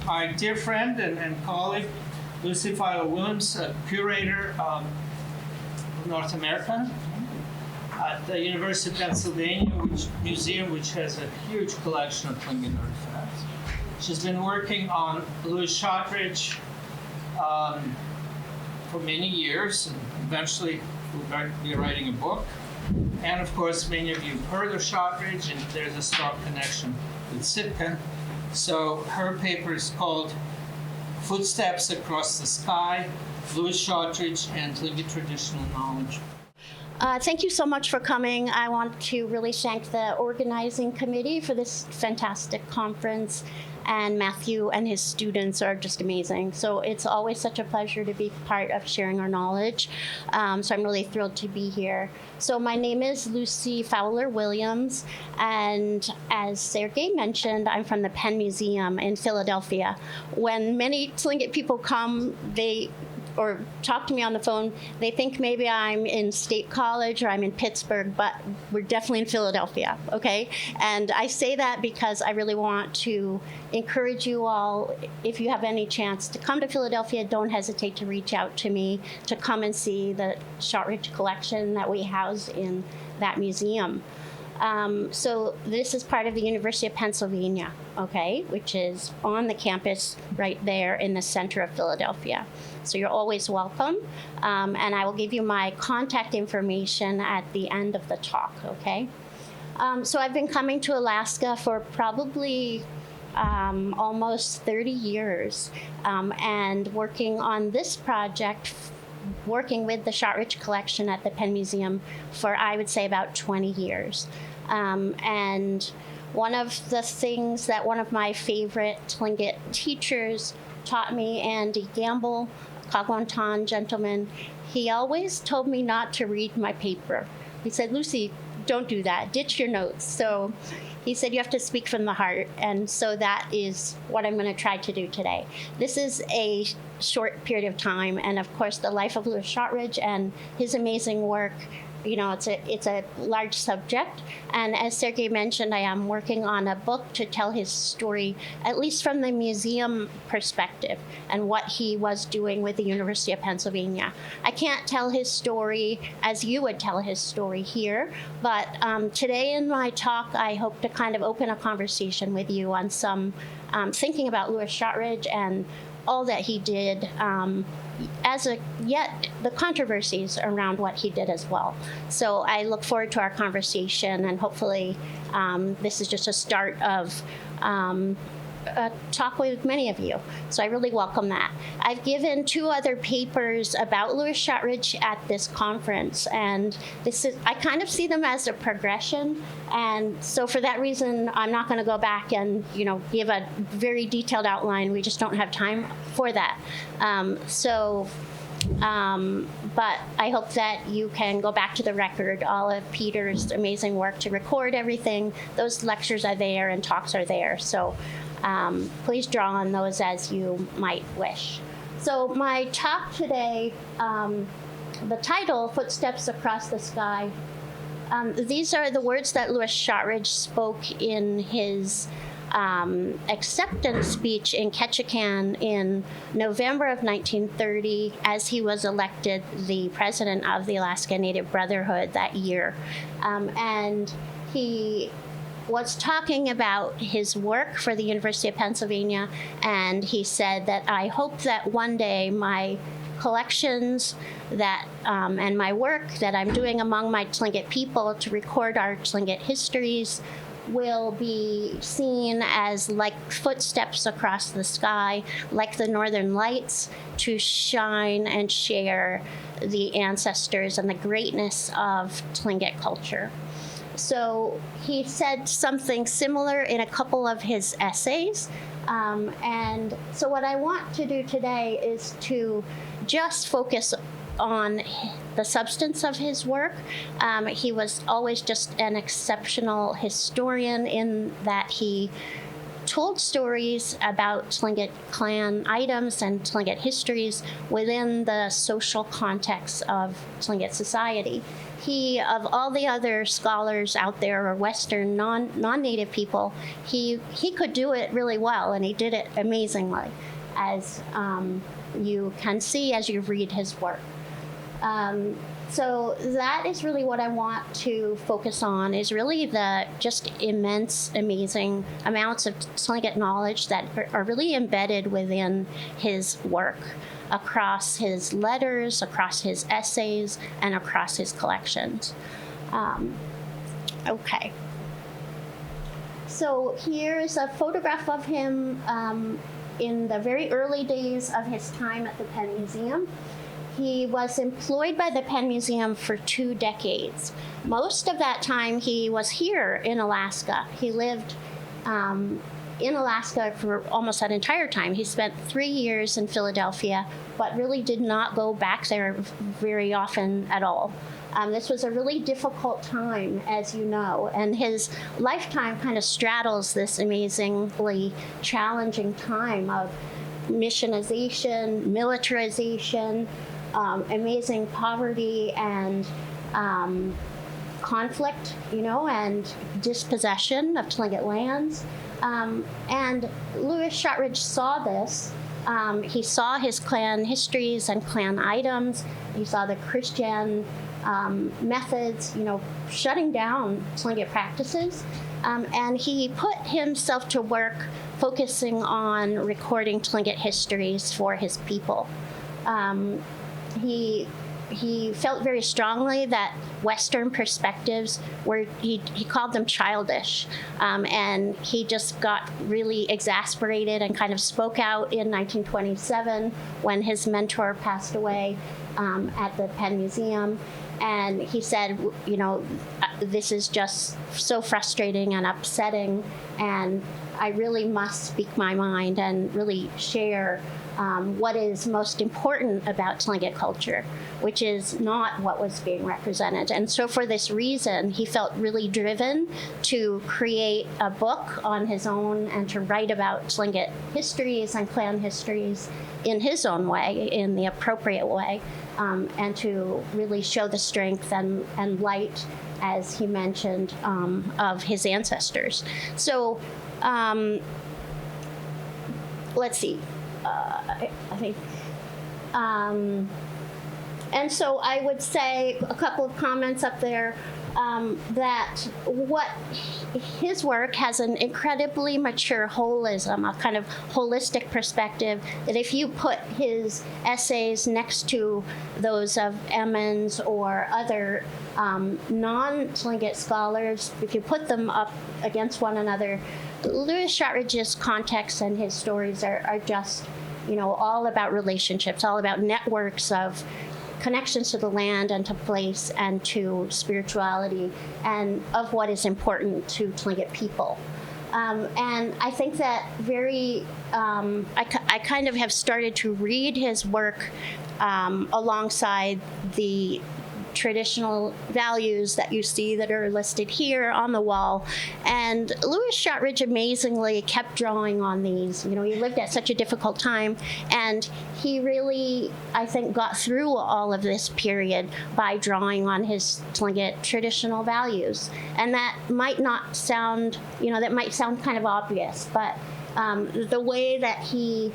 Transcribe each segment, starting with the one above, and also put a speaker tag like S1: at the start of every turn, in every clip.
S1: our dear friend and colleague, Lucy Fowler Williams, curator of North America at the University of Pennsylvania Museum, which has a huge collection of Tlingit artifacts. She's been working on Louis Shotridge for many years, and eventually we'll be writing a book. And of course, many of you have heard of Shotridge, and there's a strong connection with Sitka. So her paper is called Footsteps Across the Sky, Louis Shotridge and Tlingit Traditional Knowledge.
S2: Thank you so much for coming. I want to really thank the organizing committee for this fantastic conference, and Matthew and his students are just amazing. So it's always such a pleasure to be part of sharing our knowledge. So I'm really thrilled to be here. So my name is Lucy Fowler Williams, and as Sergey mentioned, I'm from the Penn Museum in Philadelphia. When many Tlingit people come, or talk to me on the phone, they think maybe I'm in State College or I'm in Pittsburgh, but we're definitely in Philadelphia, okay? And I say that because I really want to encourage you all, if you have any chance to come to Philadelphia, don't hesitate to reach out to me to come and see the Shotridge collection that we house in that museum. So this is part of the University of Pennsylvania, okay, which is on the campus right there in the center of Philadelphia. So you're always welcome, and I will give you my contact information at the end of the talk, okay? So I've been coming to Alaska for probably almost 30 years, and working on this project, working with the Shotridge collection at the Penn Museum for, I would say, about 20 years. And one of the things that one of my favorite Tlingit teachers taught me, Andy Gamble, Kagwantan gentleman, he always told me not to read my paper. He said, Lucy, don't do that, ditch your notes. So he said, you have to speak from the heart. And so that is what I'm going to try to do today. This is a short period of time. And of course, the life of Louis Shotridge and his amazing work, you know, it's a large subject. And as Sergey mentioned, I am working on a book to tell his story, at least from the museum perspective and what he was doing with the University of Pennsylvania. I can't tell his story as you would tell his story here, but today in my talk, I hope to kind of open a conversation with you on some thinking about Louis Shotridge and all that he did, yet the controversies around what he did as well. So I look forward to our conversation, and hopefully this is just a start of a talk with many of you. So I really welcome that. I've given 2 other papers about Louis Shotridge at this conference, and I kind of see them as a progression. And so for that reason, I'm not going to go back and give a very detailed outline. We just don't have time for that. But I hope that you can go back to the record, all of Peter's amazing work to record everything. Those lectures are there and talks are there. So please draw on those as you might wish. So my talk today, the title, Footsteps Across the Sky, these are the words that Louis Shotridge spoke in his acceptance speech in Ketchikan in November of 1930 as he was elected the president of the Alaska Native Brotherhood that year. And he was talking about his work for the University of Pennsylvania, and he said that I hope that one day my collections that and my work that I'm doing among my Tlingit people to record our Tlingit histories will be seen as like footsteps across the sky, like the Northern Lights, to shine and share the ancestors and the greatness of Tlingit culture. So he said something similar in a couple of his essays. And so what I want to do today is to just focus on the substance of his work. He was always just an exceptional historian in that he told stories about Tlingit clan items and Tlingit histories within the social context of Tlingit society. he, of all the other scholars out there, or Western non-native people, he could do it really well, and he did it amazingly, as you can see as you read his work. So that is really what I want to focus on, is really the just immense, amazing amounts of Tlingit knowledge that are really embedded within his work, across his letters, across his essays, and across his collections. Okay. So here's a photograph of him in the very early days of his time at the Penn Museum. He was employed by the Penn Museum for 2 decades. Most of that time he was here in Alaska. He lived in Alaska for almost that entire time. He spent 3 years in Philadelphia, but really did not go back there very often at all. This was a really difficult time, as you know, and his lifetime kind of straddles this amazingly challenging time of missionization, militarization, amazing poverty and conflict, and dispossession of Tlingit lands. And Louis Shotridge saw this. He saw his clan histories and clan items. He saw the Christian methods, shutting down Tlingit practices. And he put himself to work focusing on recording Tlingit histories for his people. He felt very strongly that Western perspectives were, he called them childish. And he just got really exasperated and kind of spoke out in 1927 when his mentor passed away at the Penn Museum. And he said, this is just so frustrating and upsetting, and I really must speak my mind and really share what is most important about Tlingit culture, which is not what was being represented. And so for this reason, he felt really driven to create a book on his own and to write about Tlingit histories and clan histories in his own way, in the appropriate way, and to really show the strength and light, as he mentioned, of his ancestors. So let's see. I think, and so I would say a couple of comments up there, that what his work has an incredibly mature holism, a kind of holistic perspective, that if you put his essays next to those of Emmons or other non-Tlingit scholars, if you put them up against one another, Louis Shotridge's context and his stories are just, all about relationships, all about networks of connections to the land and to place and to spirituality and of what is important to Tlingit people. And I think that I kind of have started to read his work alongside the traditional values that you see that are listed here on the wall. And Louis Shotridge amazingly kept drawing on these. He lived at such a difficult time, and he really, I think, got through all of this period by drawing on his Tlingit traditional values. And that might not sound, that might sound kind of obvious, but the way that he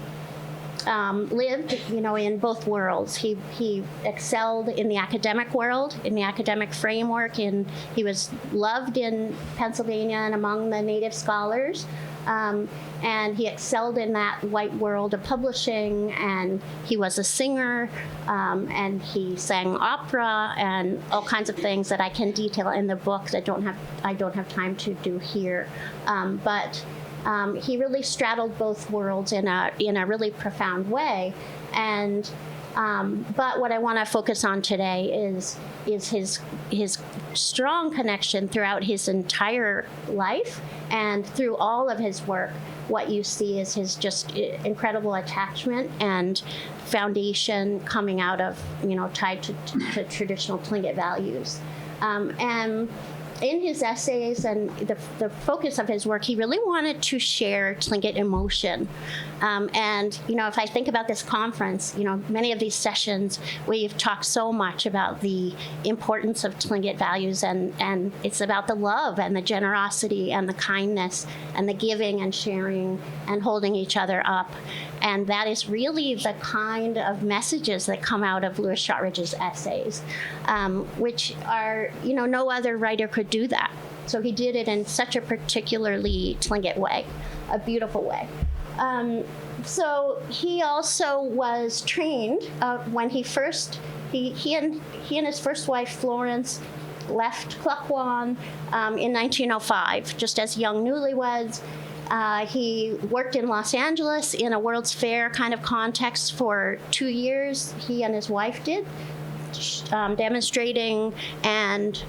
S2: lived, in both worlds. He excelled in the academic world, in the academic framework, and he was loved in Pennsylvania and among the native scholars. And he excelled in that white world of publishing, and he was a singer, and he sang opera and all kinds of things that I can detail in the book that I don't have time to do here. But he really straddled both worlds in a really profound way, and but what I want to focus on today is his strong connection throughout his entire life and through all of his work. What you see is his just incredible attachment and foundation coming out of tied to traditional Tlingit values, and in his essays and the focus of his work, he really wanted to share Tlingit emotion. And, if I think about this conference, many of these sessions, we've talked so much about the importance of Tlingit values, and it's about the love and the generosity and the kindness and the giving and sharing and holding each other up. And that is really the kind of messages that come out of Louis Shotridge's essays, which are, no other writer could do that. So he did it in such a particularly Tlingit way, a beautiful way. So he also was trained when he and his first wife, Florence, left wáan in 1905, just as young newlyweds. He worked in Los Angeles in a World's Fair kind of context for 2 years. He and his wife did, demonstrating and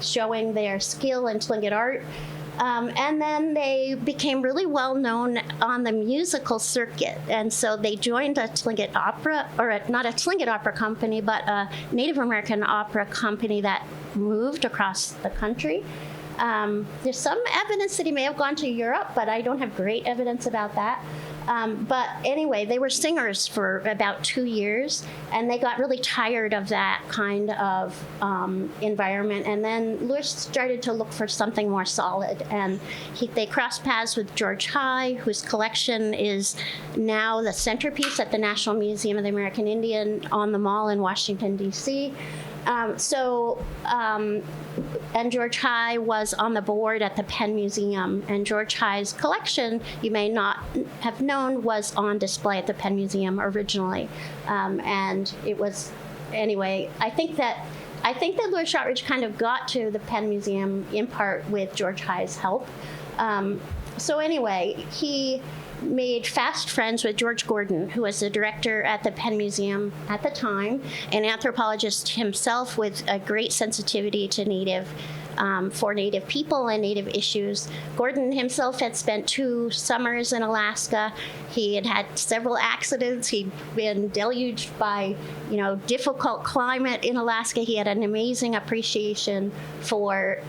S2: showing their skill in Tlingit art. And then they became really well known on the musical circuit. And so they joined a Tlingit opera, or not a Tlingit opera company, but a Native American opera company that moved across the country. There's some evidence that he may have gone to Europe, but I don't have great evidence about that. But anyway, they were singers for about 2 years, and they got really tired of that kind of environment. And then Louis started to look for something more solid. And they crossed paths with George High, whose collection is now the centerpiece at the National Museum of the American Indian on the Mall in Washington, D.C. And George High was on the board at the Penn Museum, and George High's collection, you may not have known, was on display at the Penn Museum originally. And it was, anyway, I think that Louis Shotridge kind of got to the Penn Museum in part with George High's help. So anyway, he made fast friends with George Gordon, who was the director at the Penn Museum at the time, an anthropologist himself with a great sensitivity to for Native people and Native issues. Gordon himself had spent 2 summers in Alaska. He had had several accidents. He'd been deluged by, difficult climate in Alaska. He had an amazing appreciation for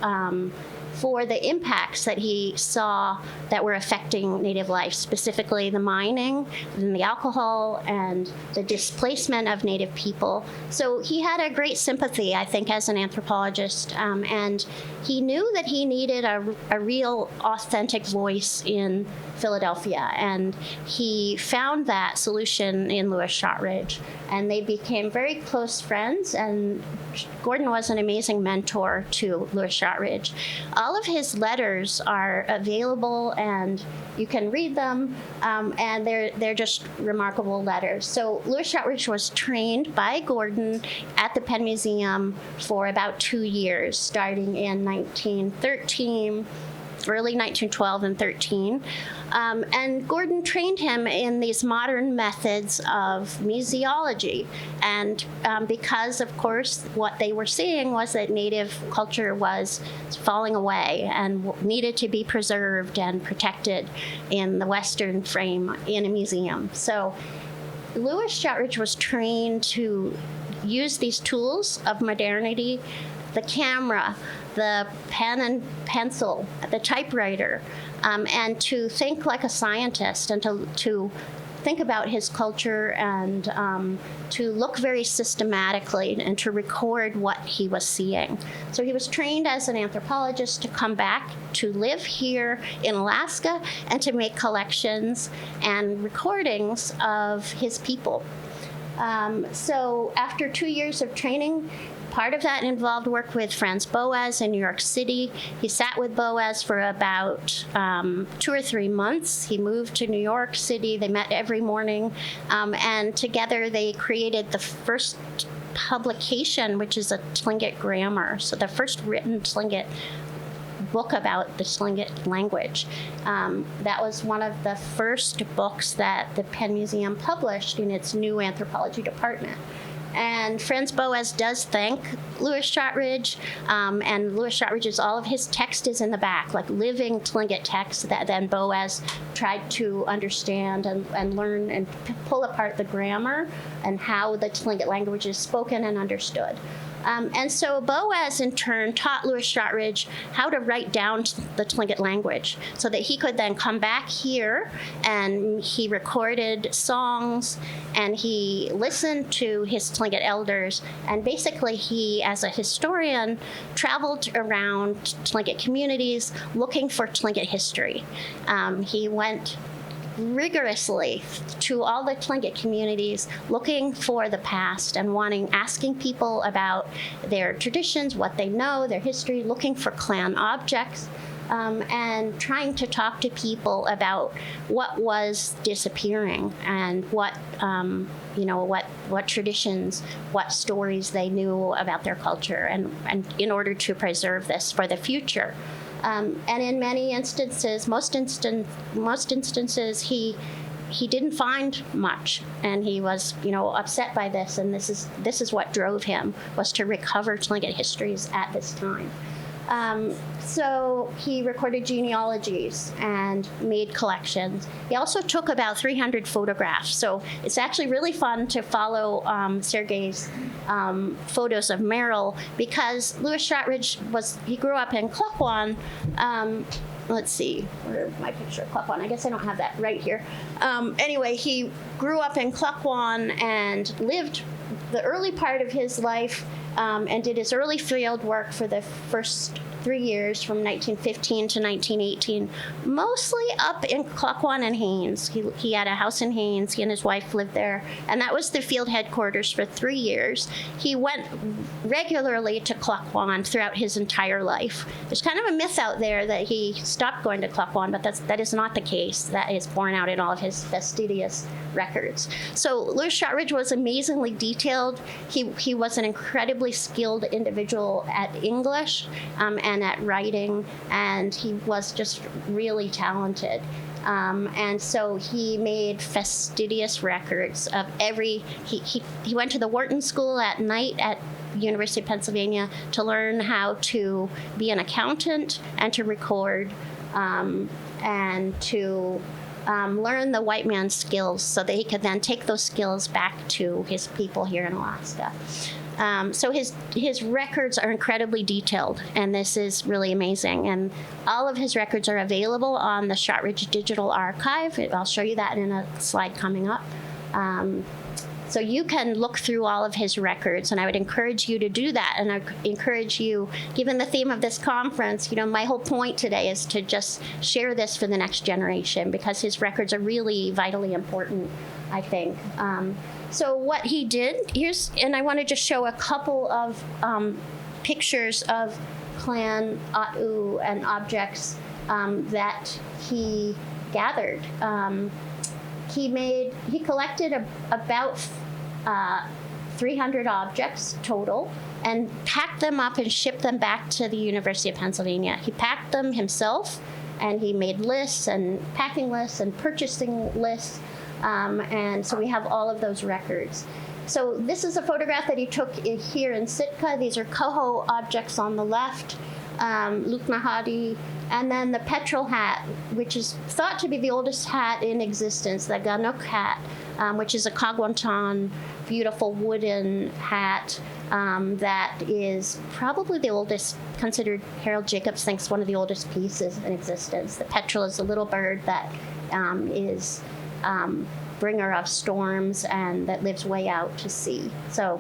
S2: the impacts that he saw that were affecting Native life, specifically the mining and the alcohol and the displacement of Native people. So he had a great sympathy, I think, as an anthropologist, and he knew that he needed a real, authentic voice in Philadelphia, and he found that solution in Louis Shotridge, and they became very close friends, and Gordon was an amazing mentor to Louis Shotridge. All of his letters are available, and you can read them, and they're just remarkable letters. So Louis Shotridge was trained by Gordon at the Penn Museum for about 2 years, starting in 1913, early 1912 and 13. And Gordon trained him in these modern methods of museology. And because, of course, what they were seeing was that Native culture was falling away and needed to be preserved and protected in the Western frame in a museum. So Louis Shotridge was trained to use these tools of modernity, the camera, the pen and pencil, the typewriter, and to think like a scientist and to think about his culture and to look very systematically and to record what he was seeing. So he was trained as an anthropologist to come back to live here in Alaska and to make collections and recordings of his people. So after 2 years of training, part of that involved work with Franz Boas in New York City. He sat with Boas for about 2 or 3 months. He moved to New York City. They met every morning. And together they created the first publication, which is a Tlingit grammar. So the first written Tlingit book about the Tlingit language. That was one of the first books that the Penn Museum published in its new anthropology department. And Franz Boas does thank Louis Shotridge, and Louis Shotridge's, all of his text is in the back, like living Tlingit text that then Boas tried to understand and learn and pull apart the grammar and how the Tlingit language is spoken and understood. And so Boaz, in turn, taught Louis Shotridge how to write down the Tlingit language so that he could then come back here, and he recorded songs and he listened to his Tlingit elders. And basically he, as a historian, traveled around Tlingit communities looking for Tlingit history. He went rigorously to all the Tlingit communities looking for the past and asking people about their traditions, what they know, their history, looking for clan objects, and trying to talk to people about what was disappearing and what traditions, what stories they knew about their culture, and in order to preserve this for the future. And in many instances, most instances, he didn't find much, and he was, upset by this. And this is what drove him, was to recover Tlingit histories at this time. So he recorded genealogies and made collections. He also took about 300 photographs. So it's actually really fun to follow Sergei's photos of Merrill, because Louis Shotridge he grew up in Klukwan. Let's see, where's my picture of Klukwan? I guess I don't have that right here. Anyway, he grew up in Klukwan and lived the early part of his life and did his early field work for the first 3 years, from 1915 to 1918, mostly up in Klukwan and Haines. He had a house in Haines. He and his wife lived there, and that was the field headquarters for 3 years. He went regularly to Klukwan throughout his entire life. There's kind of a myth out there that he stopped going to Klukwan, but that is not the case. That is borne out in all of his fastidious records. So Louis Shotridge was amazingly detailed. He was an incredibly skilled individual at English and at writing, and he was just really talented. And so he made fastidious records of he went to the Wharton School at night at University of Pennsylvania to learn how to be an accountant and to record, and to learn the white man's skills so that he could then take those skills back to his people here in Alaska. So his records are incredibly detailed, and this is really amazing. And all of his records are available on the Shotridge Digital Archive. I'll show you that in a slide coming up. So you can look through all of his records, and I would encourage you to do that. And I encourage you, given the theme of this conference, my whole point today is to just share this for the next generation, because his records are really vitally important, I think. So what he did, and I want to just show a couple of pictures of clan Atch and objects that he gathered. He collected about 300 objects total and packed them up and shipped them back to the University of Pennsylvania. He packed them himself, and he made lists and packing lists and purchasing lists. And so we have all of those records. So this is a photograph that he took here in Sitka. These are Coho objects on the left, Luknahadi, and then the petrol hat, which is thought to be the oldest hat in existence, the Ganuk hat, which is a Kagwantan, beautiful wooden hat that is probably the oldest, considered, Harold Jacobs thinks, one of the oldest pieces in existence. The petrel is a little bird that is bringer of storms and that lives way out to sea. So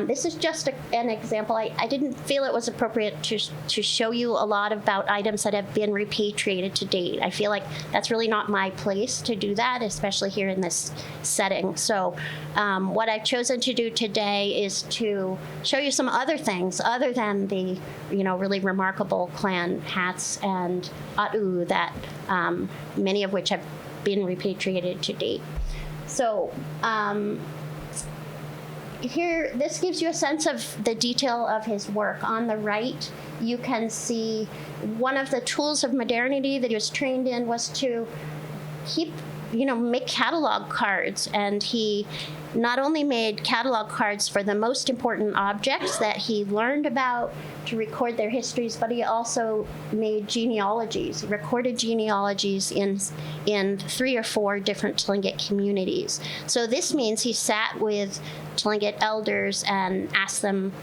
S2: this is just an example. I didn't feel it was appropriate to show you a lot about items that have been repatriated to date. I feel like that's really not my place to do that, especially here in this setting. So what I've chosen to do today is to show you some other things other than the really remarkable clan hats and atu that many of which have been repatriated to date. So here, this gives you a sense of the detail of his work. On the right, you can see one of the tools of modernity that he was trained in was to keep, make catalog cards. And he not only made catalog cards for the most important objects that he learned about to record their histories, but he also made genealogies, recorded genealogies in 3 or 4 different Tlingit communities. So this means he sat with Tlingit elders and asked them,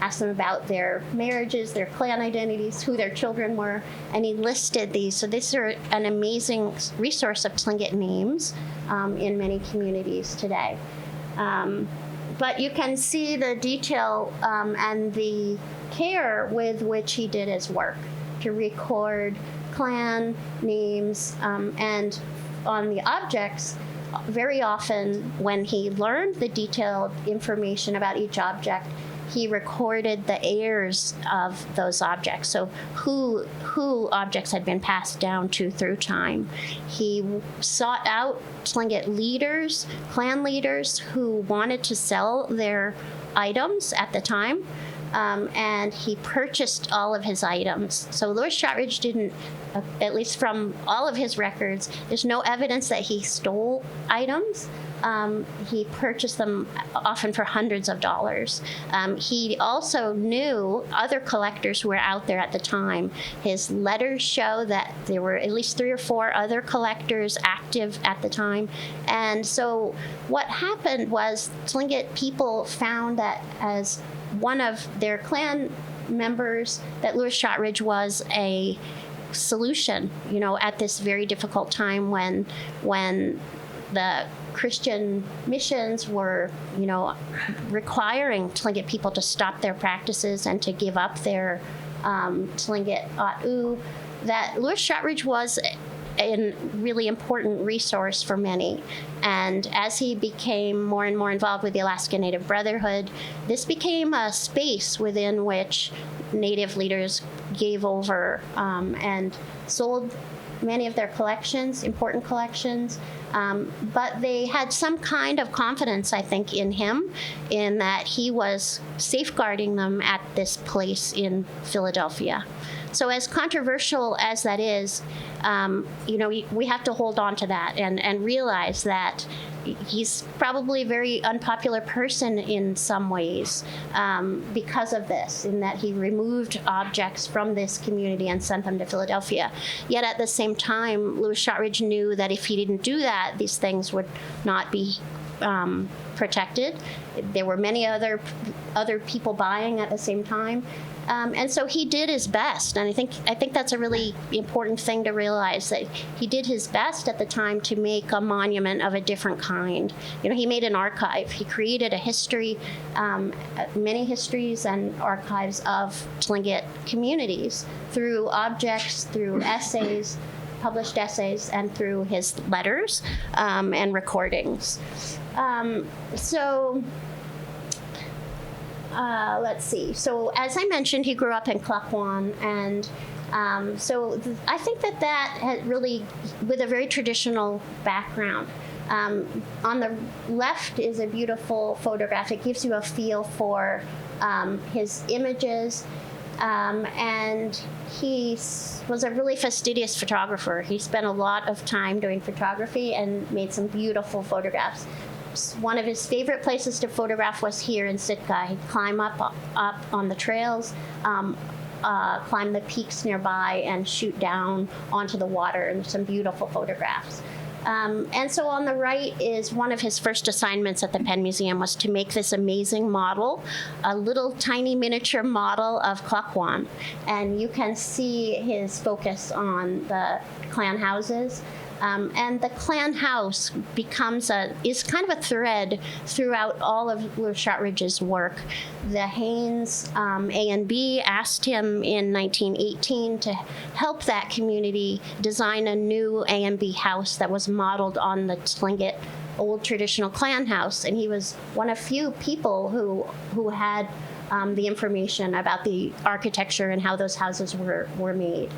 S2: asked them about their marriages, their clan identities, who their children were, and he listed these. So these are an amazing resource of Tlingit names in many communities today. But you can see the detail and the care with which he did his work to record clan names and on the objects. Very often when he learned the detailed information about each object, he recorded the heirs of those objects, so who objects had been passed down to through time. He sought out Tlingit leaders, clan leaders, who wanted to sell their items at the time, and he purchased all of his items. So Lewis Shotridge didn't, at least from all of his records, there's no evidence that he stole items. He purchased them often for hundreds of dollars. He also knew other collectors who were out there at the time. His letters show that there were at least 3 or 4 other collectors active at the time. And so what happened was Tlingit people found that as one of their clan members, that Lewis Shotridge was a solution, at this very difficult time when the Christian missions were, requiring Tlingit people to stop their practices and to give up their Tlingit Atch, that Lewis Shotridge was a really important resource for many. And as he became more and more involved with the Alaska Native Brotherhood, this became a space within which Native leaders gave over and sold many of their collections, important collections, but they had some kind of confidence, I think, in him, in that he was safeguarding them at this place in Philadelphia. So as controversial as that is, we have to hold on to that and realize that he's probably a very unpopular person in some ways because of this, in that he removed objects from this community and sent them to Philadelphia. Yet at the same time, Lewis Shotridge knew that if he didn't do that, these things would not be protected. There were many other people buying at the same time. And so he did his best, and I think that's a really important thing to realize, that he did his best at the time to make a monument of a different kind. He made an archive. He created a history, many histories and archives of Tlingit communities through objects, through essays, published essays, and through his letters and recordings. Let's see. So as I mentioned, he grew up in Wáan, and I think that had really, with a very traditional background. On the left is a beautiful photograph. It gives you a feel for his images. And he was a really fastidious photographer. He spent a lot of time doing photography and made some beautiful photographs. One of his favorite places to photograph was here in Sitka. He'd climb up on the trails, climb the peaks nearby, and shoot down onto the water, and some beautiful photographs. And so on the right is one of his first assignments at the Penn Museum, was to make this amazing model, a little tiny miniature model of Wáan. And you can see his focus on the clan houses. And the clan house is kind of a thread throughout all of Lewis Shotridge's work. The Haynes A&B asked him in 1918 to help that community design a new A&B house that was modeled on the Tlingit old traditional clan house. And he was one of few people who had the information about the architecture and how those houses were made.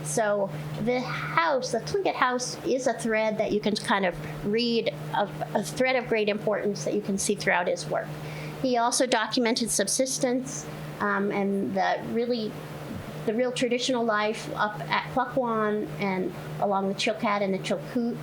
S2: So the Tlingit house, is a thread that you can kind of read, a thread of great importance that you can see throughout his work. He also documented subsistence and the really the real traditional life up at Wáan and along the Chilkat and the Chilkoot.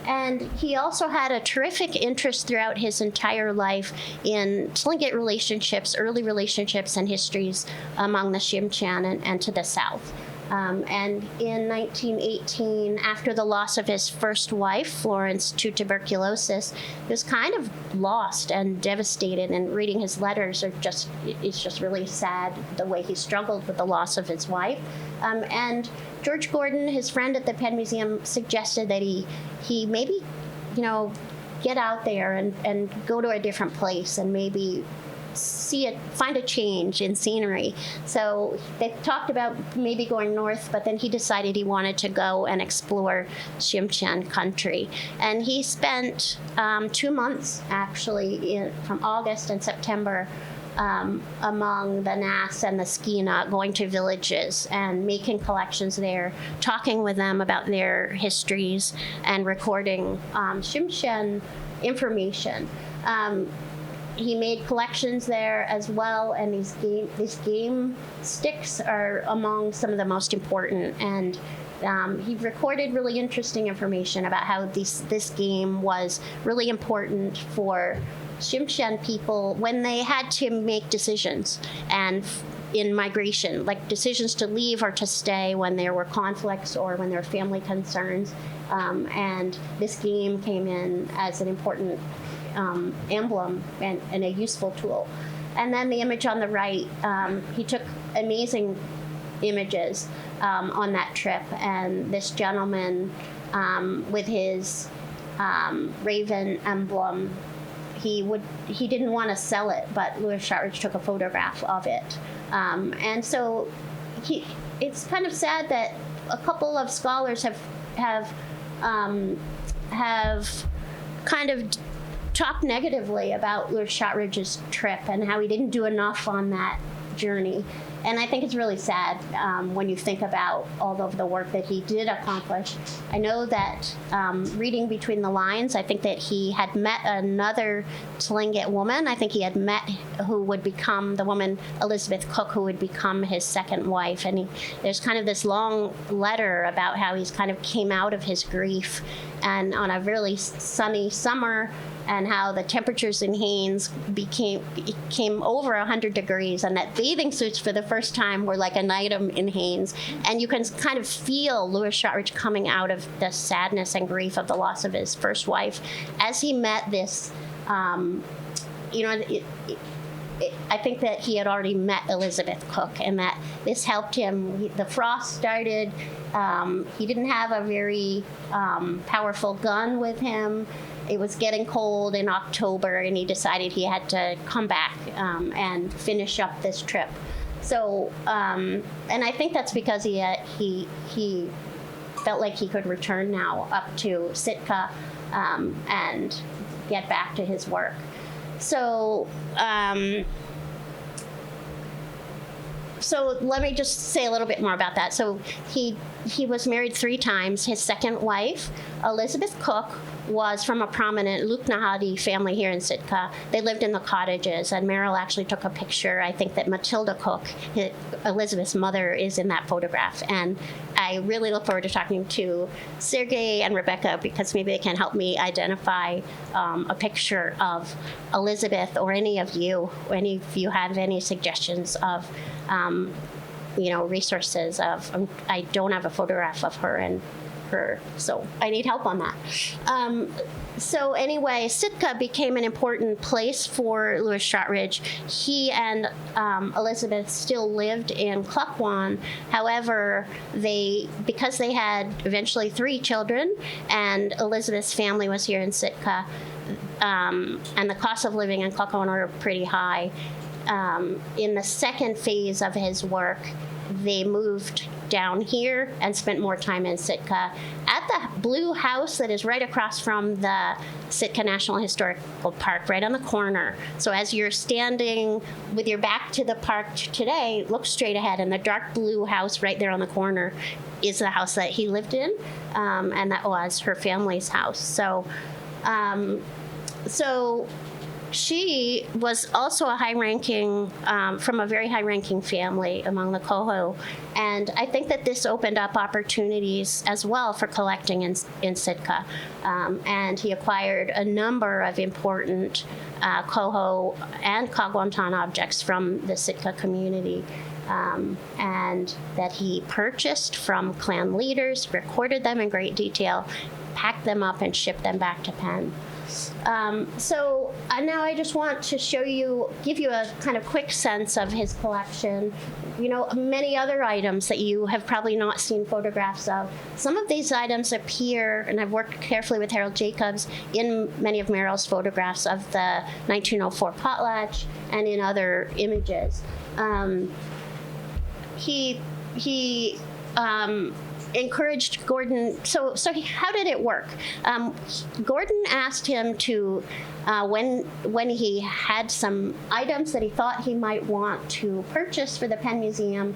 S2: And he also had a terrific interest throughout his entire life in Tlingit relationships, early relationships and histories among the Tsimshian and to the south. And in 1918, after the loss of his first wife, Florence, to tuberculosis, he was kind of lost and devastated. And reading his letters it's just really sad the way he struggled with the loss of his wife. And George Gordon, his friend at the Penn Museum, suggested that he maybe, get out there and go to a different place and maybe find a change in scenery. So they talked about maybe going north, but then he decided he wanted to go and explore Tsimshian country. And he spent 2 months, actually, from August and September, among the Daax and the Skeena, going to villages and making collections there, talking with them about their histories and recording Tsimshian information. He made collections there as well, and these game sticks are among some of the most important. And he recorded really interesting information about how this game was really important for Tsimshian people when they had to make decisions and in migration, like decisions to leave or to stay when there were conflicts or when there were family concerns. And this game came in as an important emblem and a useful tool. And then the image on the right, he took amazing images on that trip. And this gentleman with his raven emblem, he didn't want to sell it, but Louis Shotridge took a photograph of it. And so it's kind of sad that a couple of scholars have kind of talked negatively about Louis Shotridge's trip and how he didn't do enough on that journey. And I think it's really sad when you think about all of the work that he did accomplish. I know that reading between the lines, I think that he had met another Tlingit woman. I think he had met who would become the woman, Elizabeth Cook, who would become his second wife. And there's kind of this long letter about how he's kind of came out of his grief and on a really sunny summer, and how the temperatures in Haines came over 100 degrees, and that bathing suits for the first time were like an item in Haines. And you can kind of feel Louis Shotridge coming out of the sadness and grief of the loss of his first wife as he met this. I think that he had already met Elizabeth Cook, and that this helped him. The frost started. He didn't have a very powerful gun with him. It was getting cold in October, and he decided he had to come back and finish up this trip. So, and I think that's because he felt like he could return now up to Sitka and get back to his work. So, so let me just say a little bit more about that. So he was married 3 times. His second wife, Elizabeth Cook, was from a prominent Luknahadi family here in Sitka. They lived in the cottages, and Merrill actually took a picture. I think that Matilda Cook, Elizabeth's mother, is in that photograph. And I really look forward to talking to Sergey and Rebecca, because maybe they can help me identify a picture of Elizabeth, or any of you have any suggestions of resources of. I don't have a photograph of her, and so I need help on that. So anyway, Sitka became an important place for Louis Shotridge. He and Elizabeth still lived in Wáan. However, because they had eventually 3 children, and Elizabeth's family was here in Sitka, and the cost of living in Wáan are pretty high. In the second phase of his work, they moved down here and spent more time in Sitka at the blue house that is right across from the Sitka National Historical Park, right on the corner. So as you're standing with your back to the park today, look straight ahead, and the dark blue house right there on the corner is the house that he lived in, and that was her family's house. So she was also a high-ranking, from a very high-ranking family among the Koho, and I think that this opened up opportunities as well for collecting in Sitka. And he acquired a number of important Koho and Kagwantan objects from the Sitka community. And that he purchased from clan leaders, recorded them in great detail, packed them up, and shipped them back to Penn. So now I just want to give you a kind of quick sense of his collection. You know, many other items that you have probably not seen photographs of. Some of these items appear, and I've worked carefully with Harold Jacobs, in many of Merrill's photographs of the 1904 potlatch and in other images. He encouraged Gordon. So how did it work? Gordon asked him to, when he had some items that he thought he might want to purchase for the Penn Museum,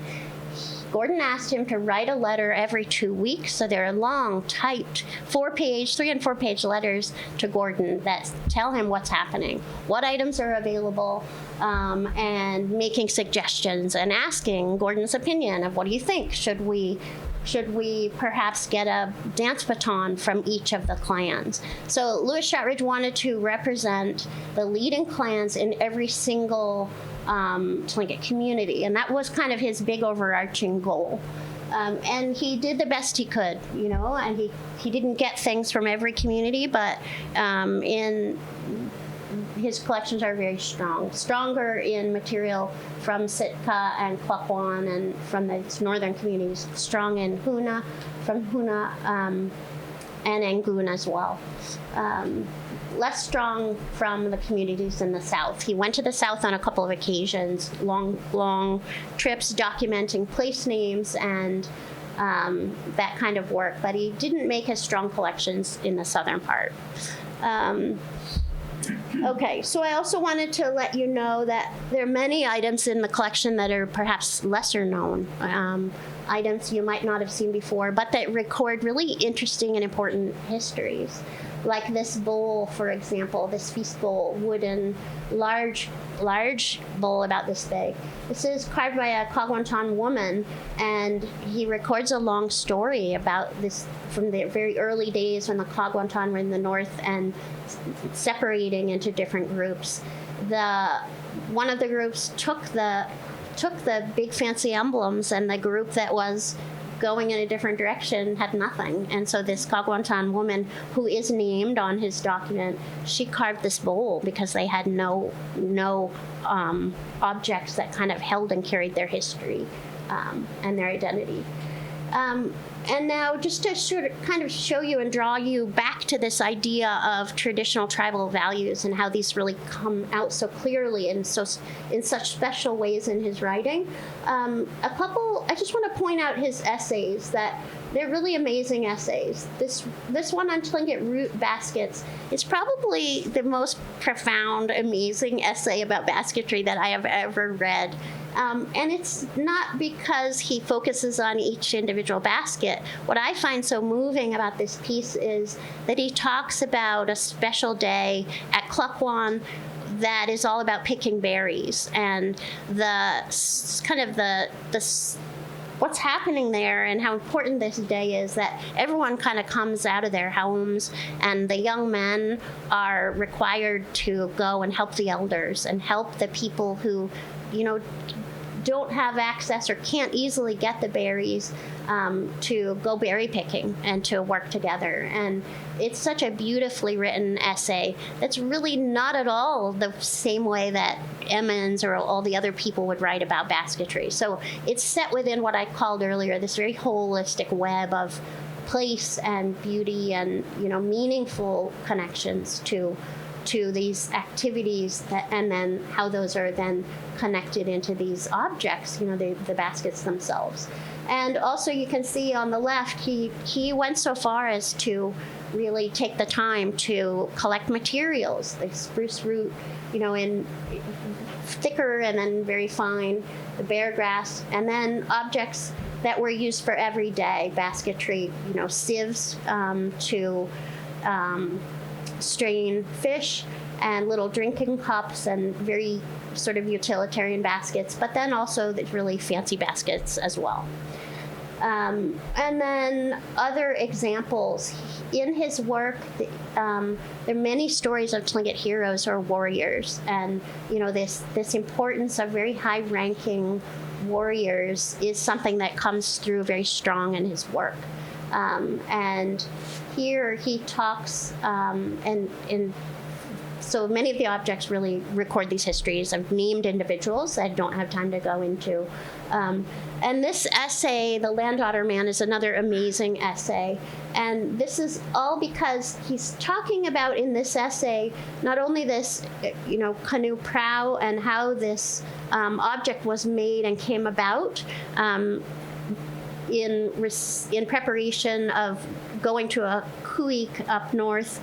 S2: Gordon asked him to write a letter every 2 weeks. So there are long, typed 3 and 4 page letters to Gordon that tell him what's happening, what items are available, and making suggestions and asking Gordon's opinion of, what do you think? Should we perhaps get a dance baton from each of the clans? So Louis Shotridge wanted to represent the leading clans in every single Tlingit community, and that was kind of his big overarching goal. And he did the best he could, you know, and he didn't get things from every community, but his collections are very strong, stronger in material from Sitka and Wáan and from the northern communities, strong in Hoona, from Hoona, and Angoon as well. Less strong from the communities in the south. He went to the south on a couple of occasions, long trips documenting place names and that kind of work, but he didn't make as strong collections in the southern part. Okay, so I also wanted to let you know that there are many items in the collection that are perhaps lesser known, items you might not have seen before, but that record really interesting and important histories. Like this bowl, for example, this feast bowl, wooden, large bowl about this big. This is carved by a Kagwantan woman, and he records a long story about this from the very early days when the Kagwantan were in the north and separating into different groups. One of the groups took the big fancy emblems, and the group that was going in a different direction had nothing. And so this Kagwantan woman, who is named on his document, she carved this bowl because they had no objects that kind of held and carried their history and their identity. And now, just to sort of kind of show you and draw you back to this idea of traditional tribal values and how these really come out so clearly and in such special ways in his writing, I just want to point out his essays, that they're really amazing essays. This one on Tlingit root baskets is probably the most profound, amazing essay about basketry that I have ever read. And it's not because he focuses on each individual basket. What I find so moving about this piece is that he talks about a special day at Wáan that is all about picking berries, and what's happening there and how important this day is, that everyone kind of comes out of their homes, and the young men are required to go and help the elders and help the people who, don't have access or can't easily get the berries, to go berry picking and to work together. And it's such a beautifully written essay that's really not at all the same way that Emmons or all the other people would write about basketry. So it's set within what I called earlier, this very holistic web of place and beauty and, meaningful connections to these activities, and then how those are then connected into these objects, the baskets themselves. And also you can see on the left, he went so far as to really take the time to collect materials, like spruce root, in thicker and then very fine, the bear grass, and then objects that were used for everyday basketry, sieves to strain fish, and little drinking cups and very sort of utilitarian baskets, but then also the really fancy baskets as well. And then other examples. In his work, there are many stories of Tlingit heroes or warriors, and this importance of very high-ranking warriors is something that comes through very strong in his work. And here he talks, so many of the objects really record these histories of named individuals that I don't have time to go into. And this essay, The Land Otter Man, is another amazing essay. And this is all because he's talking about in this essay not only this, canoe prow and how this object was made and came about in preparation of going to a kuik up north.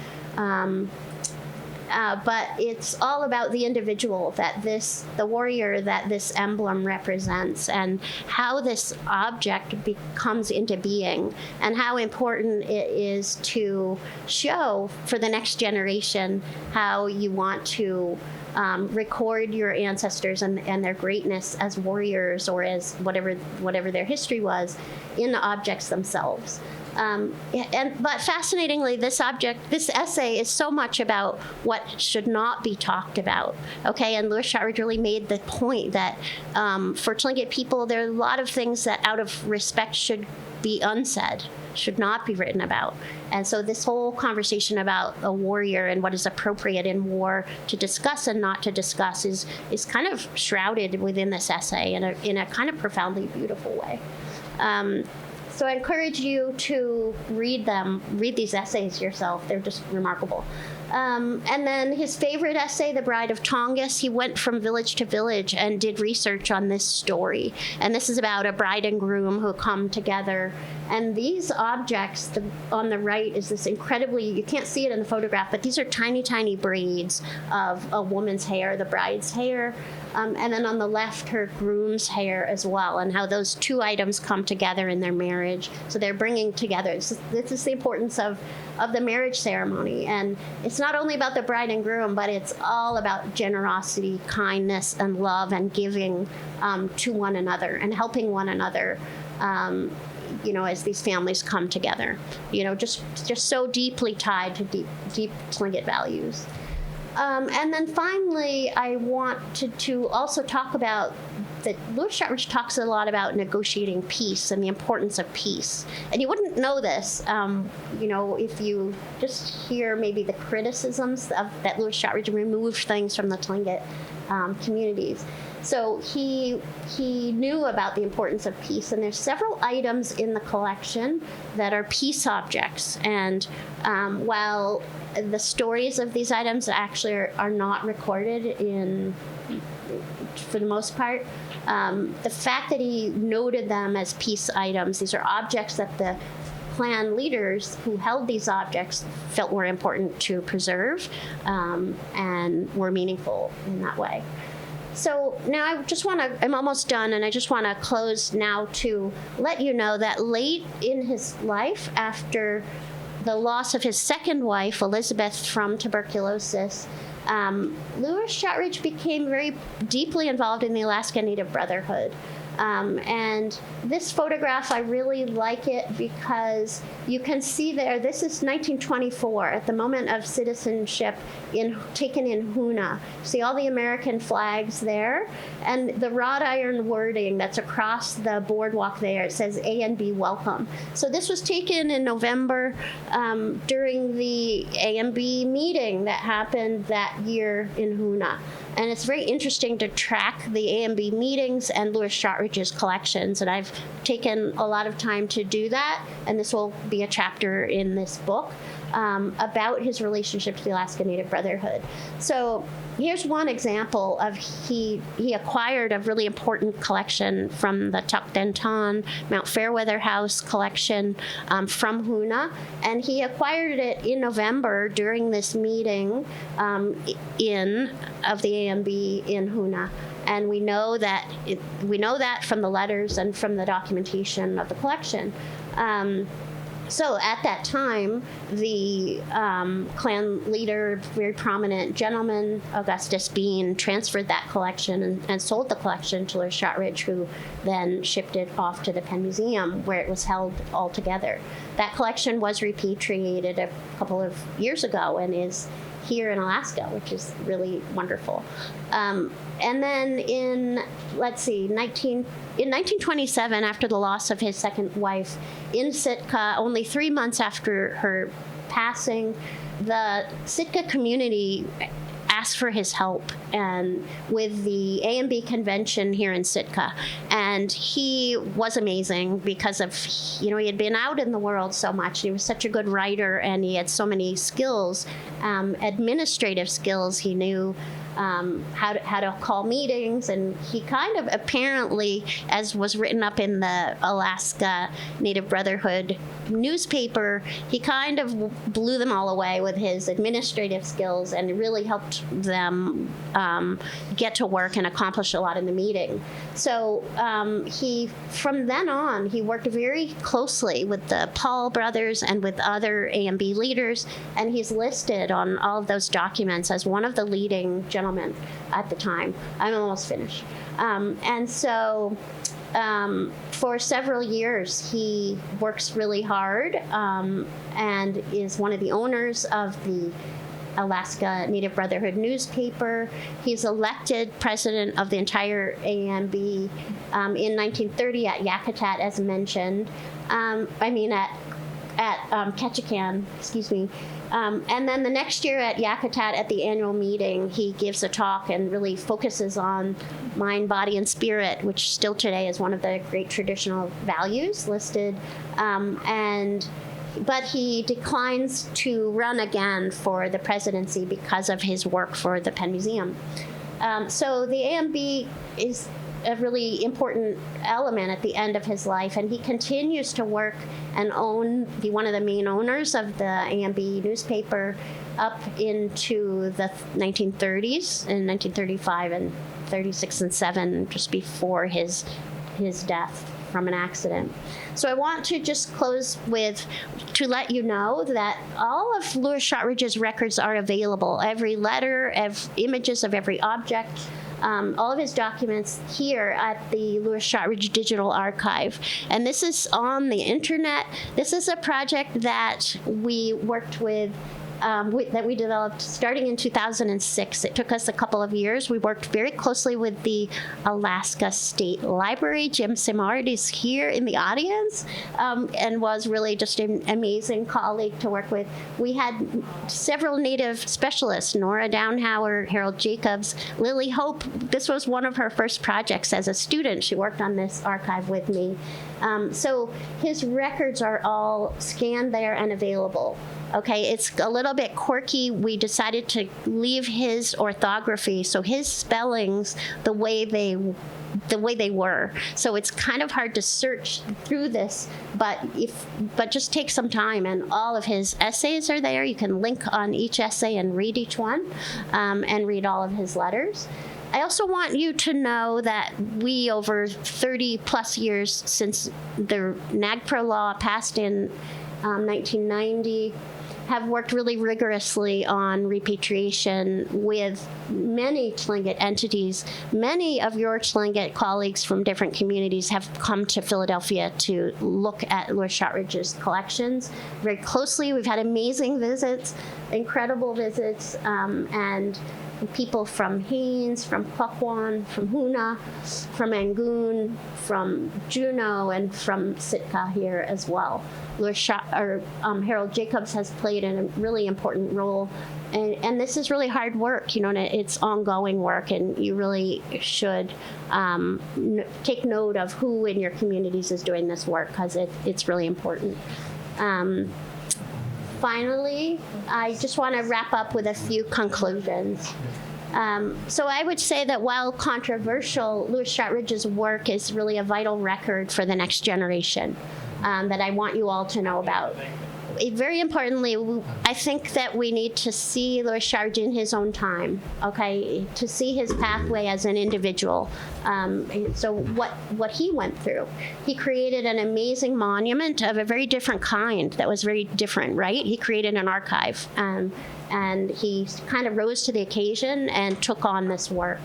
S2: But it's all about the individual the warrior that this emblem represents, and how this object comes into being, and how important it is to show for the next generation how you want to record your ancestors and their greatness as warriors or as whatever their history was in the objects themselves. But fascinatingly, this essay is so much about what should not be talked about. Okay, and Lewis Shotridge really made the point that for Tlingit people, there are a lot of things that, out of respect, should be unsaid, should not be written about. And so this whole conversation about a warrior and what is appropriate in war to discuss and not to discuss is kind of shrouded within this essay in a kind of profoundly beautiful way. So I encourage you to read these essays yourself. They're just remarkable. And then his favorite essay, The Bride of Tongass, he went from village to village and did research on this story. And this is about a bride and groom who come together. And these objects, on the right is this incredibly, you can't see it in the photograph, but these are tiny, tiny braids of a woman's hair, the bride's hair. And then on the left, her groom's hair as well, and how those two items come together in their marriage. So they're bringing together. This is the importance of the marriage ceremony. And it's not only about the bride and groom, but it's all about generosity, kindness, and love, and giving to one another and helping one another. As these families come together, just so deeply tied to deep Tlingit values. And then finally, I want to also talk about that Lewis Shotridge talks a lot about negotiating peace and the importance of peace. And you wouldn't know this, if you just hear maybe the criticisms that Lewis Shotridge removed things from the Tlingit communities. So he knew about the importance of peace, and there's several items in the collection that are peace objects. And while the stories of these items actually are not recorded for the most part, the fact that he noted them as peace items, these are objects that the clan leaders who held these objects felt were important to preserve and were meaningful in that way. So now I'm almost done, and I just want to close now to let you know that late in his life, after the loss of his second wife, Elizabeth, from tuberculosis, Lewis Shotridge became very deeply involved in the Alaska Native Brotherhood. And this photograph, I really like it because you can see there, this is 1924, at the moment of citizenship taken in Hoona. See all the American flags there, and the wrought iron wording that's across the boardwalk there. It says A and B welcome. So this was taken in November during the A and B meeting that happened that year in Hoona. And it's very interesting to track the A&B meetings and Lewis Shotridge's collections. And I've taken a lot of time to do that. And this will be a chapter in this book about his relationship to the Alaska Native Brotherhood. So here's one example of he acquired a really important collection from the Tukdentan Mount Fairweather House collection from Hoona, and he acquired it in November during this meeting of the A&B in Hoona. And we know that from the letters and from the documentation of the collection. So at that time, the clan leader, very prominent gentleman, Augustus Bean, transferred that collection and sold the collection to Lord Shotridge, who then shipped it off to the Penn Museum, where it was held all together. That collection was repatriated a couple of years ago and is here in Alaska, which is really wonderful. And then in 1927, after the loss of his second wife in Sitka, only 3 months after her passing, the Sitka community asked for his help and with the A&B convention here in Sitka. And he was amazing because of, he had been out in the world so much. He was such a good writer and he had so many skills, administrative skills. He knew how to call meetings, and he kind of apparently, as was written up in the Alaska Native Brotherhood newspaper, he kind of blew them all away with his administrative skills and really helped them get to work and accomplish a lot in the meeting. So from then on, he worked very closely with the Paul brothers and with other A&B leaders, and he's listed on all of those documents as one of the leading gentlemen at the time. I'm almost finished. And so for several years, he works really hard and is one of the owners of the Alaska Native Brotherhood newspaper. He's elected president of the entire A&B in 1930 at Yakutat, as mentioned. At Ketchikan, excuse me. And then the next year at Yakutat, at the annual meeting, he gives a talk and really focuses on mind, body, and spirit, which still today is one of the great traditional values listed. But he declines to run again for the presidency because of his work for the Penn Museum. So the A&B is a really important element at the end of his life, and he continues to work and be one of the main owners of the A&B newspaper up into the 1930s, in 1935 and 36 and 7, just before his death from an accident. So I want to just close to let you know that all of Lewis Shotridge's records are available. Every letter, images of every object, all of his documents here at the Lewis Shotridge Digital Archive. And this is on the internet. This is a project that we worked with, that we developed starting in 2006. It took us a couple of years. We worked very closely with the Alaska State Library. Jim Simard is here in the audience and was really just an amazing colleague to work with. We had several Native specialists, Nora Downhauer, Harold Jacobs, Lily Hope. This was one of her first projects as a student. She worked on this archive with me. So his records are all scanned there and available. Okay, it's a little bit quirky. We decided to leave his orthography, so his spellings, the way they were. So it's kind of hard to search through this, but just take some time, and all of his essays are there. You can link on each essay and read each one, and read all of his letters. I also want you to know that we, over 30 plus years since the NAGPRA law passed in 1990, have worked really rigorously on repatriation with many Tlingit entities. Many of your Tlingit colleagues from different communities have come to Philadelphia to look at Lewis Shotridge's collections very closely. We've had amazing visits, incredible visits, and people from Haines, from Kwakwan, from Hoonah, from Angoon, from Juneau, and from Sitka here as well. Harold Jacobs has played a really important role, and this is really hard work, and it's ongoing work, and you really should take note of who in your communities is doing this work, because it's really important. Finally, I just want to wrap up with a few conclusions. So I would say that while controversial, Lewis Shotridge's work is really a vital record for the next generation that I want you all to know about. very importantly, I think that we need to see Louis Shotridge in his own time, okay, to see his pathway as an individual. So what he went through. He created an amazing monument of a very different kind that was very different, right? He created an archive, and he kind of rose to the occasion and took on this work.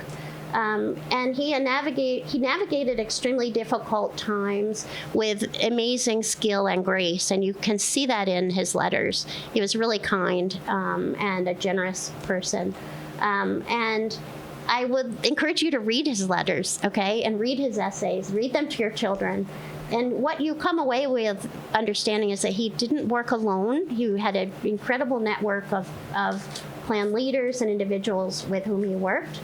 S2: And he navigated extremely difficult times with amazing skill and grace, and you can see that in his letters. He was really kind and a generous person. And I would encourage you to read his letters, okay, and read his essays. Read them to your children. And what you come away with understanding is that he didn't work alone. He had an incredible network of clan leaders and individuals with whom he worked.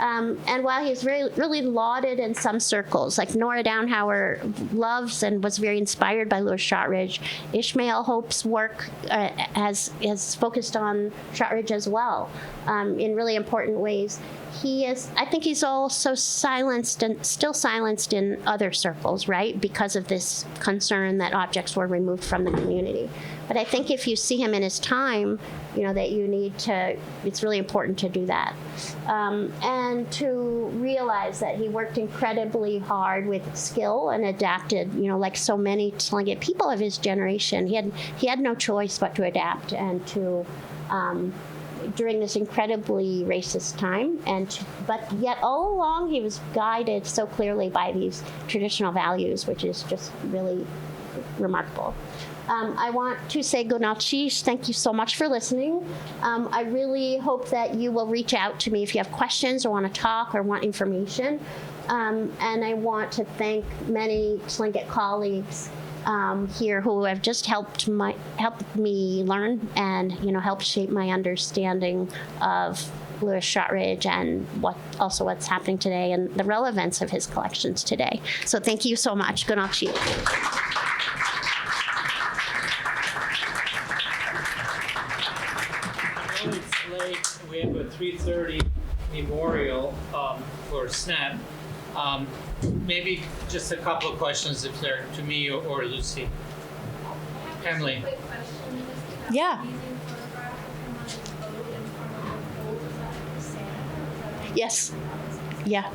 S2: And while he's really lauded in some circles, like Nora Downhour loves and was very inspired by Louis Shotridge, Ishmael Hope's work has focused on Shotridge as well in really important ways. I think he's also silenced and still silenced in other circles, right? Because of this concern that objects were removed from the community. But I think if you see him in his time, that you need to, it's really important to do that. And to realize that he worked incredibly hard with skill and adapted, like so many Tlingit people of his generation. He had no choice but to adapt and to, during this incredibly racist time, but yet all along he was guided so clearly by these traditional values, which is just really remarkable. I want to say Kudaneek, thank you so much for listening. I really hope that you will reach out to me if you have questions or want to talk or want information. And I want to thank many Tlingit colleagues here who have just helped me learn and helped shape my understanding of Louis Shotridge and what's happening today and the relevance of his collections today. So thank you so much. Kudaneek.
S1: It's late. We have a 3:30 memorial for SNAP. Maybe just a couple of questions if they're to me or Lucy. Emily.
S2: Yeah. Yes. Yeah.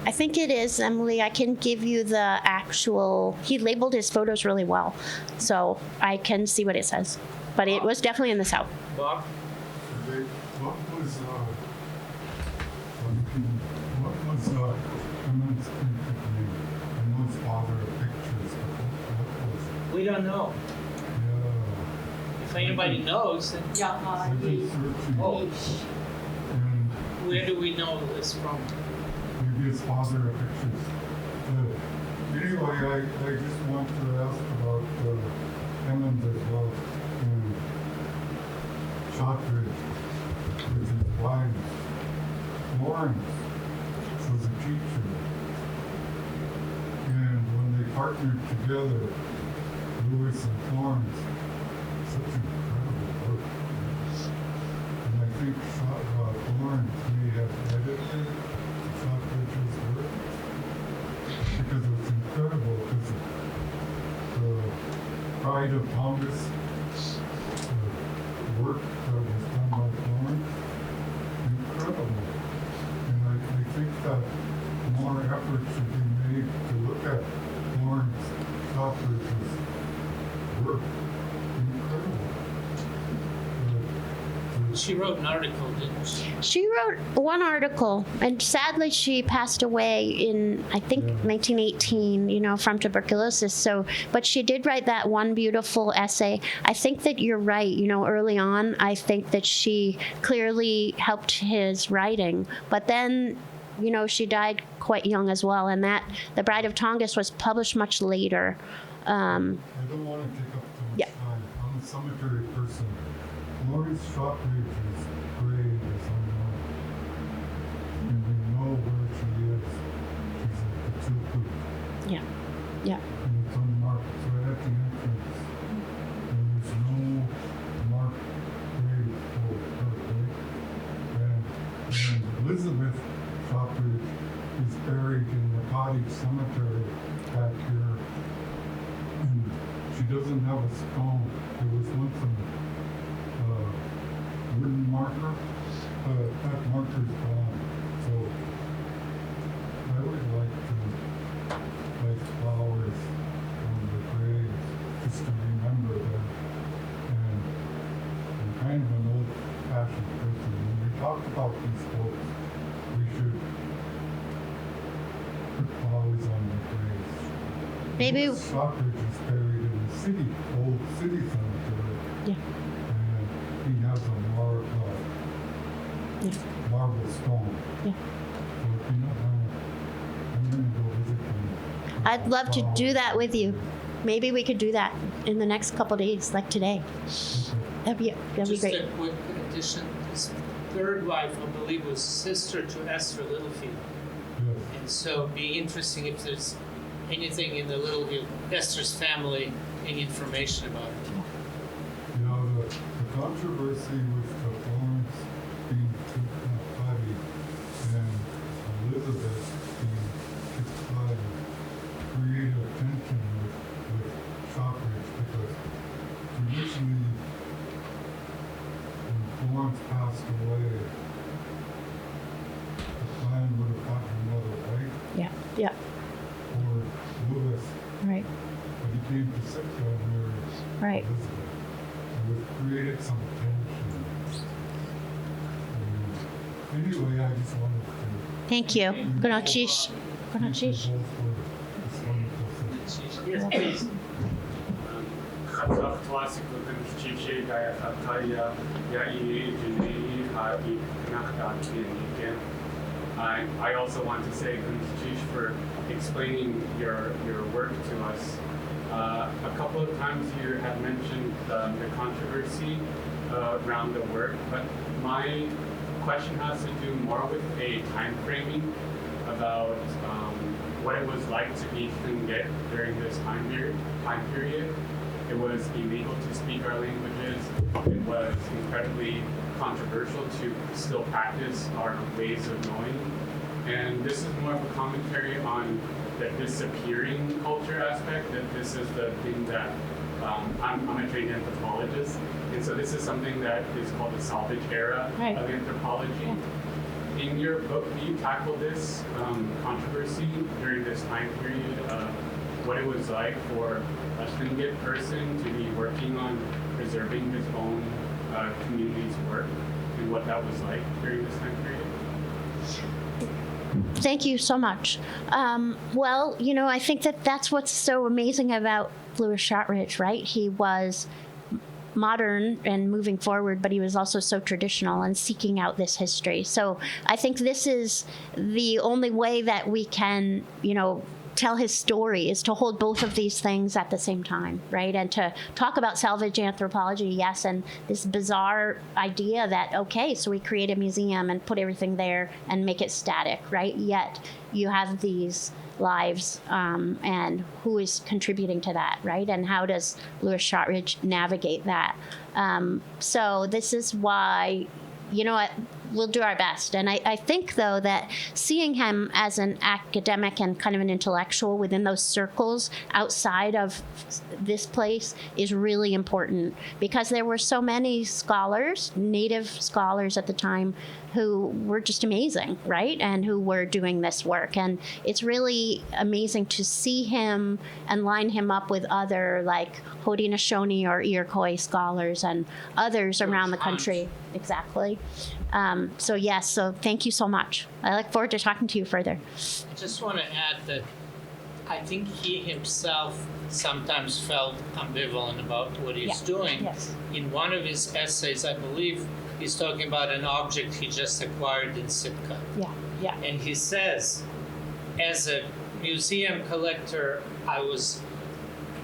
S2: I think it is, Emily. I can give you the actual, he labeled his photos really well, so I can see what it says. But it was definitely in the South.
S1: Bob?
S3: What was Emma's name? Emma's father pictures. What was it?
S1: We don't know.
S3: Yeah.
S1: If anybody knows, then
S3: I've been searching.
S1: Oh.
S3: And
S1: Where do we know this from?
S3: maybe his father pictures. Anyway, I just want to ask about Emmons as well. And Shotridge with his wife. Lawrence was a teacher. And when they partnered together, Lewis and Florence, such incredible work. And I think Florence may have edited Shotridge's work because it was incredible because of the pride of Congress, the work that was done by Florence, incredible. And I think that more effort should be made to look at Florence Shotridge's work. Incredible.
S1: She wrote an article, didn't she?
S2: She wrote one article, and sadly she passed away in, I think, 1918, from tuberculosis. So, but she did write that one beautiful essay. I think that you're right, early on, I think that she clearly helped his writing. But then, she died quite young as well, and that The Bride of Tongass was published much later.
S3: I don't want to take up too much time. I'm a cemetery person. Lawrence Shotridge is grave as unknown. And we know where she is. She's at the Situwukaa.
S2: Yeah. Yeah.
S3: And it's unmarked. It's right at the entrance. And there's no marked grave for her, right? And Elizabeth Shotridge is buried in the cottage cemetery back here. And she doesn't have a stone. There was once a wooden marker, but that marker's gone. So I would like to place flowers on the graves just to remember them. And I'm kind of an old-fashioned person. When we talk about these folks, we should put flowers on the graves.
S2: Maybe.
S3: Shotridge is buried in the old city cemetery.
S2: Yeah.
S3: And he has a marble stone.
S2: Yeah.
S3: So if you don't know, I'm going to go visit them.
S2: I'd love to do that with you. Maybe we could do that in the next couple days, like today. That'd be
S1: Just
S2: great.
S1: a quick addition, his third wife, I believe, was sister to Esther Littlefield.
S3: Yes.
S1: And so it'd be interesting if there's anything in the Littlefield, Esther's family, any information about it.
S3: You know, the controversy with the Florence being too cloudy and Elizabeth being too cloudy created a tension with Shotridge because traditionally when Florence passed away, the clan would have gotten another wife
S2: Yeah. Yeah.
S3: or Lewis,
S2: Right.
S3: but he came to Sitka and married
S2: Right.
S3: Elizabeth. It created some tension. Anyway, I just wanted to
S2: Thank you. Kudaneek.
S3: thank you both for this wonderful thing.
S1: Yes, please.
S4: חזרת קלאסיק וקנצ'יצ'י גאיה יאי ג'ני האי נחת כן. I also want to say Kunstjish for explaining your work to us. A couple of times you have mentioned the controversy around the work, but my question has to do more with a time framing about what it was like to be Tlingit during this time period. It was illegal to speak our languages. It was incredibly controversial to still practice our ways of knowing. And this is more of a commentary on the disappearing culture aspect, that this is the thing that I'm a trained anthropologist. And so this is something that is called the salvage era
S2: Right.
S4: of anthropology. Yeah. In your book, do you tackle this controversy during this time period of what it was like for a Tlingit person to be working on preserving his own community's work and what that was like during this time period?
S2: Thank you so much. Well, I think that's what's so amazing about Louis Shotridge, right? He was modern and moving forward, but he was also so traditional and seeking out this history. So I think this is the only way that we can, tell his story, is to hold both of these things at the same time, right? And to talk about salvage anthropology, yes, and this bizarre idea that, okay, so we create a museum and put everything there and make it static, right? Yet you have these lives, and who is contributing to that, right? And how does Louis Shotridge navigate that? So this is why, we'll do our best. And I think, though, that seeing him as an academic and kind of an intellectual within those circles outside of this place is really important, because there were so many scholars, native scholars at the time, who were just amazing, right? And who were doing this work. And it's really amazing to see him and line him up with other, like Haudenosaunee or Iroquois scholars and others around the country. Exactly. So yes, so thank you so much. I look forward to talking to you further.
S1: I just want to add that I think he himself sometimes felt ambivalent about what he's doing.
S2: Yes.
S1: In one of his essays, I believe, he's talking about an object he just acquired in Sitka.
S2: Yeah.
S1: And he says, as a museum collector, I was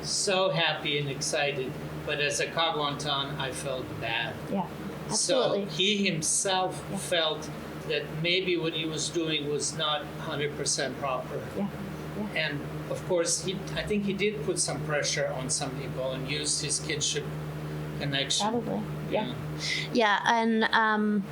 S1: so happy and excited, but as a Kagwantan, I felt bad.
S2: Yeah. Absolutely.
S1: So he himself felt that maybe what he was doing was not 100% proper.
S2: Yeah.
S1: And of course, I think he did put some pressure on some people and used his kinship connection.
S2: Probably. Yeah. And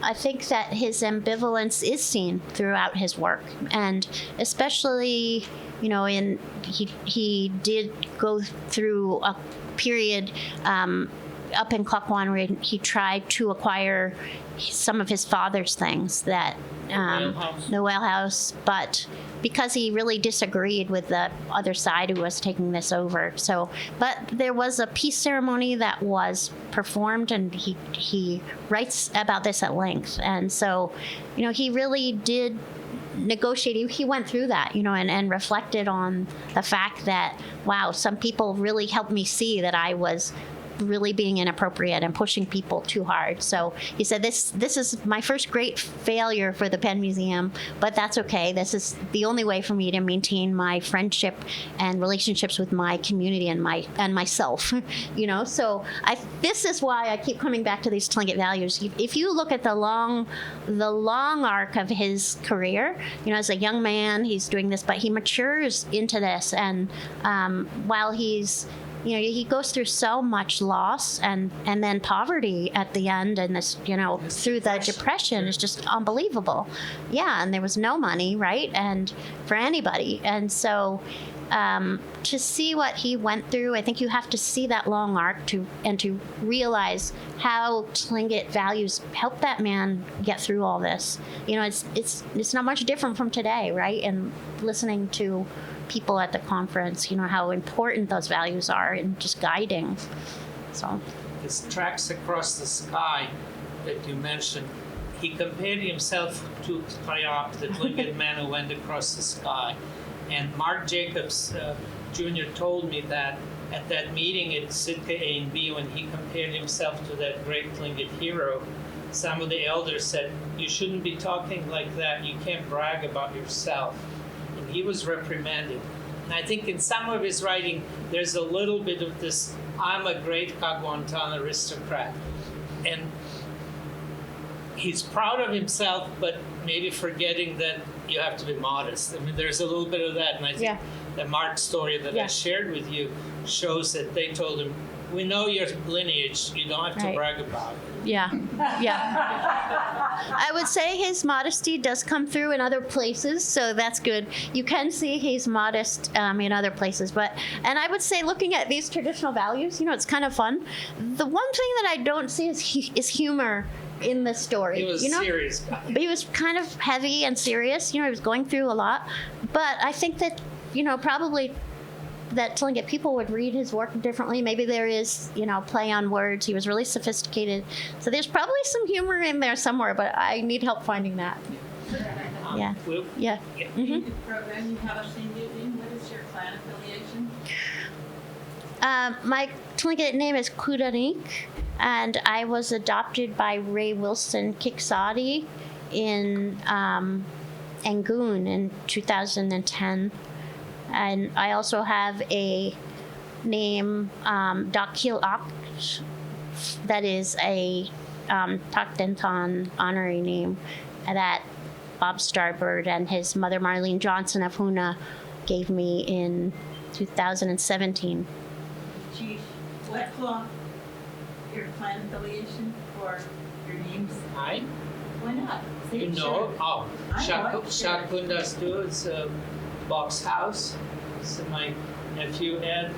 S2: I think that his ambivalence is seen throughout his work, and especially, he did go through a period up in Klukwan where he tried to acquire some of his father's things, that the whale house, but because he really disagreed with the other side who was taking this over. So, but there was a peace ceremony that was performed, and he writes about this at length. And so, he really did negotiate. He went through that, and reflected on the fact that, wow, some people really helped me see that I was really being inappropriate and pushing people too hard. So he said, this is my first great failure for the Penn Museum, but that's okay. This is the only way for me to maintain my friendship and relationships with my community and myself. So this is why I keep coming back to these Tlingit values. If you look at the long arc of his career, as a young man, he's doing this, but he matures into this, and while he's he goes through so much loss and then poverty at the end, and this, through the depression is just unbelievable. Yeah, and there was no money, right, and for anybody. And so to see what he went through, I think you have to see that long arc to realize how Tlingit values helped that man get through all this. It's not much different from today, right? And listening to people at the conference, how important those values are in just guiding. So
S1: This Tracks Across the Sky that you mentioned, he compared himself to Kayap, the Tlingit man who went across the sky. And Mark Jacobs Jr. told me that at that meeting at Sitka A and B, when he compared himself to that great Tlingit hero, some of the elders said, you shouldn't be talking like that. You can't brag about yourself. And he was reprimanded. And I think in some of his writing, there's a little bit of this, I'm a great Kagwantan aristocrat. And he's proud of himself, but maybe forgetting that you have to be modest. I mean, there's a little bit of that. And I think the Mark story that I shared with you shows that they told him, we know your lineage, you don't have to brag about it.
S2: Yeah. I would say his modesty does come through in other places, so that's good. You can see he's modest in other places, and I would say, looking at these traditional values, it's kind of fun. The one thing that I don't see is humor in the story.
S1: He was a serious guy.
S2: But he was kind of heavy and serious. He was going through a lot. But I think that, probably that Tlingit people would read his work differently. Maybe there is, play on words. He was really sophisticated. So there's probably some humor in there somewhere, but I need help finding that. Yeah. Yeah.
S5: In the program you have us in, what is your clan affiliation?
S2: My Tlingit name is Kudaneek, and I was adopted by Ray Wilson Kiksadi in Angoon in 2010. And I also have a name, Keil that is a Takdentan honorary name that Bob Starbird and his mother Marlene Johnson of Hoona gave me in 2017.
S5: Chief, what's your clan affiliation for your names?
S1: Hi.
S5: Why not? Say
S1: You
S5: it,
S1: know?
S5: sure.
S1: Oh,
S5: I know it, sure.
S1: Shakundas too. It's a box house. So my nephew Ed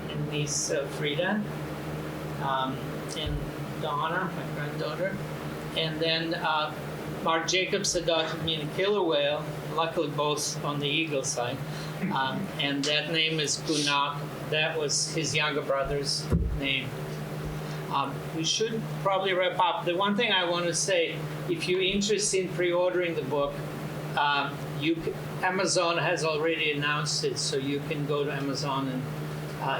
S1: and niece Frida, and Donna, my granddaughter. And then Mark Jacobs adopted me in a killer whale, luckily both on the eagle side. And that name is Kudaneek. That was his younger brother's name. We should probably wrap up. The one thing I want to say, if you're interested in pre-ordering the book, Amazon has already announced it, so you can go to Amazon and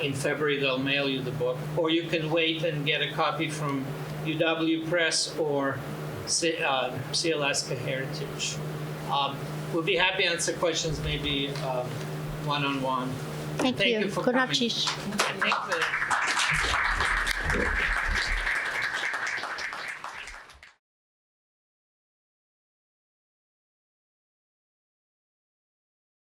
S1: in February they'll mail you the book. Or you can wait and get a copy from UW Press or Alaska Heritage. We'll be happy to answer questions maybe one-on-one.
S2: Thank you.
S1: for
S2: Good
S1: coming.
S2: night, Chief.
S1: I think that